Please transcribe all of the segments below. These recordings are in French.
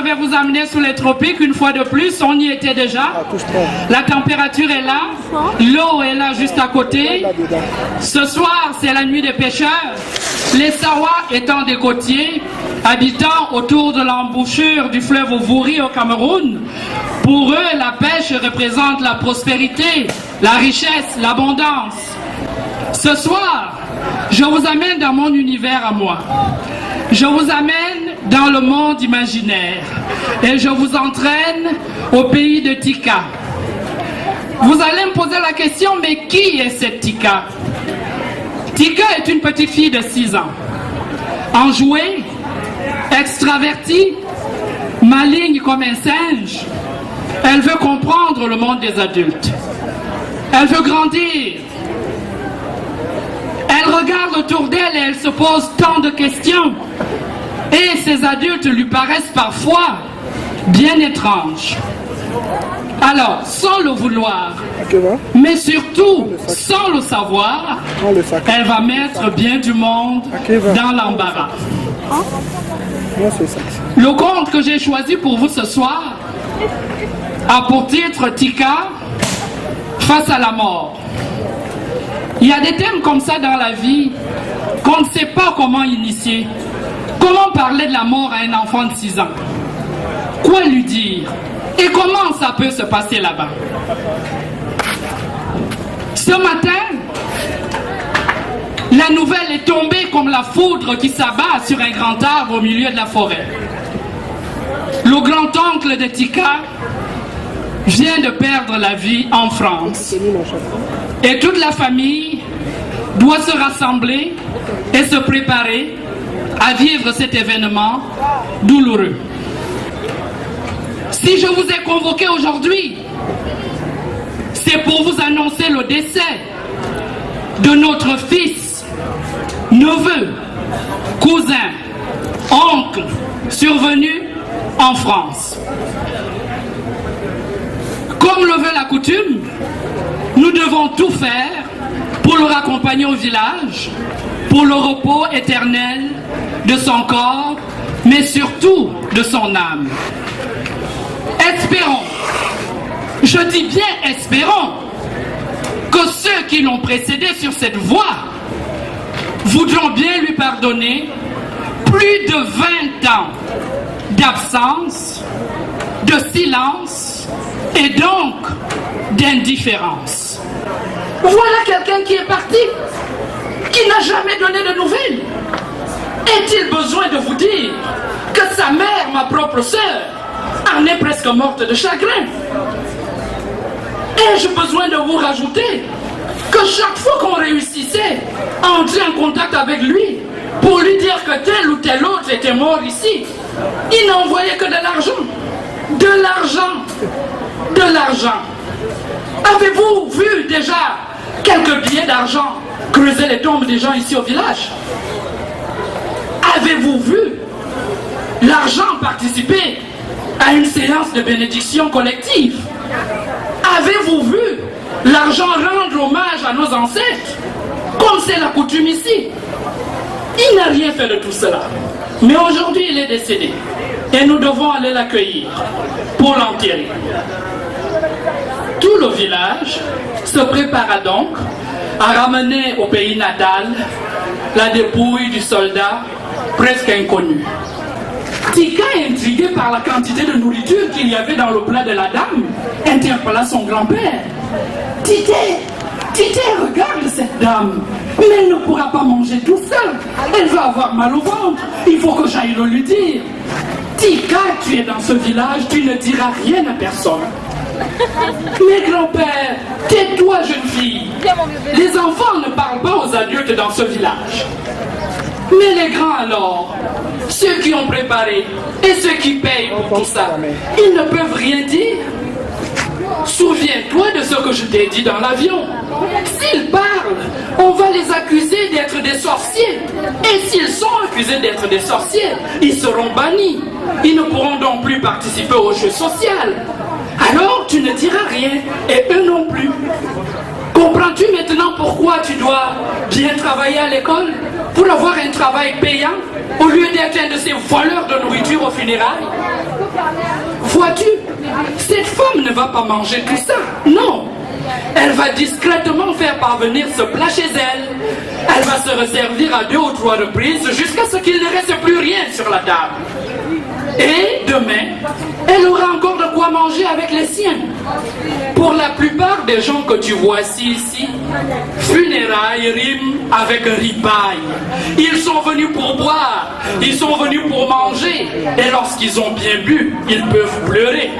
vais vous amener sous les tropiques une fois de plus. On y était déjà. La température est là. L'eau est là juste à côté. Ce soir, c'est la nuit des pêcheurs. Les Sawa étant des côtiers, habitant autour de l'embouchure du fleuve Ovouri au Cameroun, pour eux, la pêche représente la prospérité, la richesse, l'abondance. Ce soir, je vous amène dans mon univers à moi. Je vous amène dans le monde imaginaire et je vous entraîne au pays de Tika. Vous allez me poser la question, mais qui est cette Tika? Tika est une petite fille de 6 ans, enjouée, extravertie, maligne comme un singe. Elle veut comprendre le monde des adultes. Elle veut grandir. Elle regarde autour d'elle et elle se pose tant de questions. Et ces adultes lui paraissent parfois bien étranges. Alors, sans le vouloir, mais surtout sans le savoir, elle va mettre bien du monde dans l'embarras. Le conte que j'ai choisi pour vous ce soir a pour titre Tika face à la mort. Il y a des thèmes comme ça dans la vie qu'on ne sait pas comment initier. Comment parler de la mort à un enfant de 6 ans? Quoi lui dire? Et comment ça peut se passer là-bas? Ce matin, la nouvelle est tombée comme la foudre qui s'abat sur un grand arbre au milieu de la forêt. Le grand-oncle de Tika vient de perdre la vie en France. Et toute la famille doit se rassembler et se préparer à vivre cet événement douloureux. Si je vous ai convoqué aujourd'hui, c'est pour vous annoncer le décès de notre fils, neveu, cousin, oncle, survenu en France. Comme le veut la coutume, nous devons tout faire pour le raccompagner au village, pour le repos éternel de son corps, mais surtout de son âme. Espérons, je dis bien espérons, que ceux qui l'ont précédé sur cette voie voudront bien lui pardonner plus de 20 ans d'absence, de silence et donc d'indifférence. Voilà quelqu'un qui est parti, qui n'a jamais donné de nouvelles. Est-il besoin de vous dire que sa mère, ma propre sœur, en est presque morte de chagrin? Ai-je besoin de vous rajouter que chaque fois qu'on réussissait à entrer en contact avec lui pour lui dire que tel ou tel autre était mort ici, il n'envoyait que de l'argent, de l'argent, de l'argent. Avez-vous vu déjà quelques billets d'argent creuser les tombes des gens ici au village? Avez-vous vu l'argent participer à une séance de bénédiction collective? Avez-vous vu l'argent rendre hommage à nos ancêtres, comme c'est la coutume ici? Il n'a rien fait de tout cela. Mais aujourd'hui, il est décédé. Et nous devons aller l'accueillir pour l'enterrer. Tout le village se prépara donc à ramener au pays natal la dépouille du soldat presque inconnu. Tika, intrigué par la quantité de nourriture qu'il y avait dans le plat de la dame, interpella son grand-père. Tité, regarde cette dame, mais elle ne pourra pas manger tout seul. Elle va avoir mal au ventre. Il faut que j'aille le lui dire. Tika, tu es dans ce village, tu ne diras rien à personne. Mais grand-père, tais-toi, jeune fille. Les enfants ne parlent pas aux adultes dans ce village. Mais les grands alors, ceux qui ont préparé et ceux qui payent pour tout ça, ils ne peuvent rien dire. Souviens-toi de ce que je t'ai dit dans l'avion. S'ils parlent, on va les accuser d'être des sorciers. Et s'ils sont accusés d'être des sorciers, ils seront bannis. Ils ne pourront donc plus participer au jeu social. Alors tu ne diras rien, et eux non plus. Comprends-tu maintenant pourquoi tu dois bien travailler à l'école pour avoir un travail payant au lieu d'être un de ces voleurs de nourriture aux funérailles? Vois-tu, cette femme ne va pas manger tout ça, non. Elle va discrètement faire parvenir ce plat chez elle. Elle va se resservir à 2 ou 3 reprises jusqu'à ce qu'il ne reste plus rien sur la table. Et demain, elle aura encore de quoi manger avec les siens. Pour la plupart des gens que tu vois ici, funérailles riment avec ripaille. Ils sont venus pour boire, ils sont venus pour manger, et lorsqu'ils ont bien bu, ils peuvent pleurer.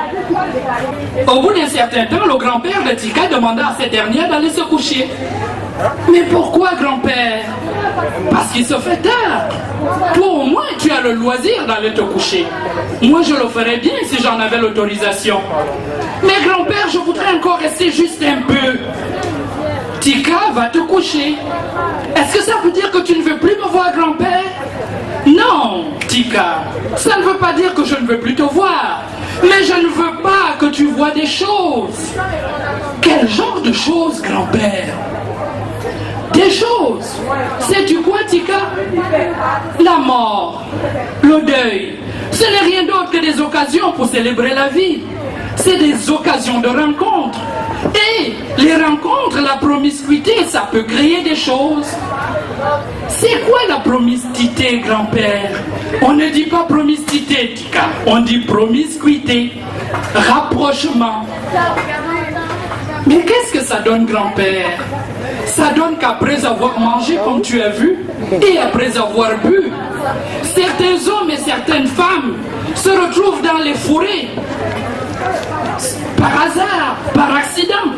Au bout d'un certain temps, le grand-père de Tika demanda à cette dernière d'aller se coucher. Mais pourquoi, grand-père? Parce qu'il se fait tard. Toi au moins tu as le loisir d'aller te coucher. Moi je le ferais bien si j'en avais l'autorisation. Mais grand-père, je voudrais encore rester juste un peu. Tika va te coucher. Est-ce que ça veut dire que tu ne veux plus me voir, grand-père? Non, Tika, ça ne veut pas dire que je ne veux plus te voir. Mais je ne veux pas que tu vois des choses. Quel genre de choses, grand-père? Des choses. Sais-tu quoi, Tika? La mort, le deuil, ce n'est rien d'autre que des occasions pour célébrer la vie. C'est des occasions de rencontres. Et les rencontres, la promiscuité, ça peut créer des choses. C'est quoi la promiscuité, grand-père? On ne dit pas promiscuité, Tika. On dit promiscuité. Rapprochement. Mais qu'est-ce que ça donne, grand-père? Ça donne qu'après avoir mangé, comme tu as vu, et après avoir bu, certains hommes et certaines femmes se retrouvent dans les fourrés. Par hasard, par accident.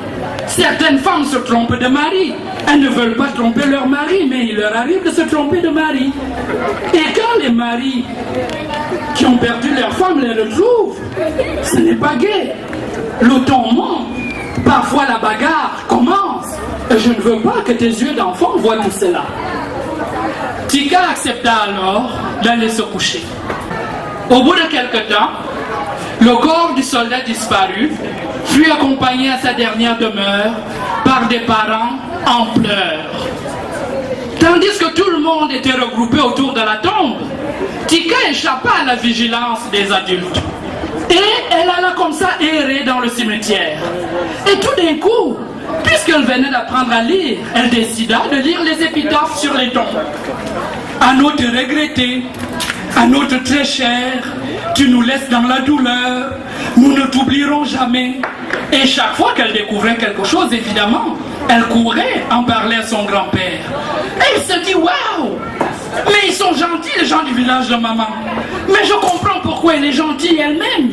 Certaines femmes se trompent de mari. Elles ne veulent pas tromper leur mari, mais il leur arrive de se tromper de mari. Et quand les maris qui ont perdu leur femme les retrouvent, ce n'est pas gai. Le ton monte. Parfois la bagarre commence. Et je ne veux pas que tes yeux d'enfant voient tout cela. Tika accepta alors d'aller se coucher. Au bout de quelque temps, le corps du soldat disparu fut accompagné à sa dernière demeure par des parents en pleurs. Tandis que tout le monde était regroupé autour de la tombe, Tika échappa à la vigilance des adultes. Et elle alla comme ça errer dans le cimetière. Et tout d'un coup, puisqu'elle venait d'apprendre à lire, elle décida de lire les épitaphes sur les tombes. À notre regretté, à notre très cher, tu nous laisses dans la douleur, nous ne t'oublierons jamais. Et chaque fois qu'elle découvrait quelque chose, évidemment, elle courait en parler à son grand-père. Elle se dit, waouh! Mais ils sont gentils, les gens du village de maman. Mais je comprends pourquoi elle est gentille elle-même.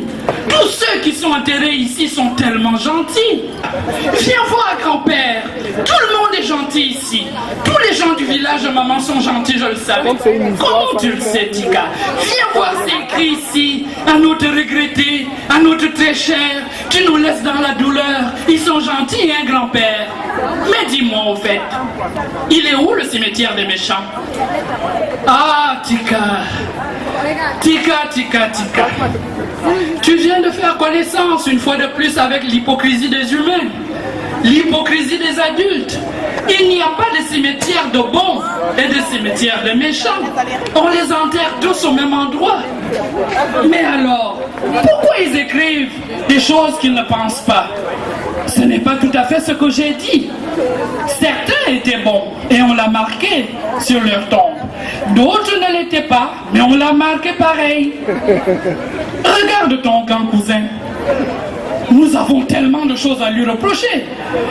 Tous ceux qui sont enterrés ici sont tellement gentils. Viens voir, grand-père. Tout le monde est gentil ici. Tous les gens du village de maman sont gentils, je le savais. Comment tu le sais, Tika? Viens voir, c'est écrit ici. À notre regretté, à notre très cher, tu nous laisses dans la douleur. Ils sont gentils, hein, grand-père? Mais dis-moi, au fait, il est où le cimetière des méchants? Ah, Tika. Tika, Tika, Tika. Tu viens de faire connaissance une fois de plus avec l'hypocrisie des humains, l'hypocrisie des adultes. Il n'y a pas de cimetière de bons et de cimetière de méchants. On les enterre tous au même endroit. Mais alors, pourquoi ils écrivent des choses qu'ils ne pensent pas? Ce n'est pas tout à fait ce que j'ai dit. Certains étaient bons et on l'a marqué sur leur tombe. D'autres ne l'étaient pas, mais on l'a marqué pareil. Regarde ton grand cousin. Nous avons tellement de choses à lui reprocher.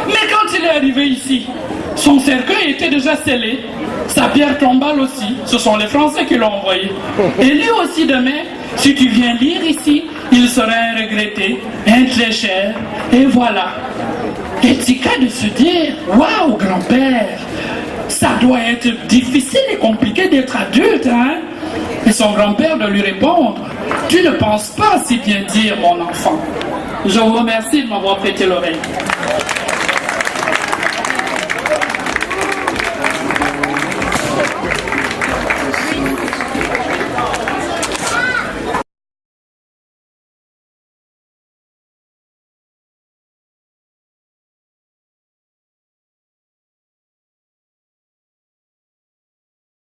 Mais quand il est arrivé ici, son cercueil était déjà scellé. Sa pierre tombale aussi. Ce sont les Français qui l'ont envoyé. Et lui aussi demain, si tu viens lire ici, il sera un regretté, un très cher. Et voilà. Et Tika de se dire, waouh, grand-père, ça doit être difficile et compliqué d'être adulte, hein? Et son grand-père de lui répondre, tu ne penses pas si bien dire, mon enfant. Je vous remercie de m'avoir prêté l'oreille.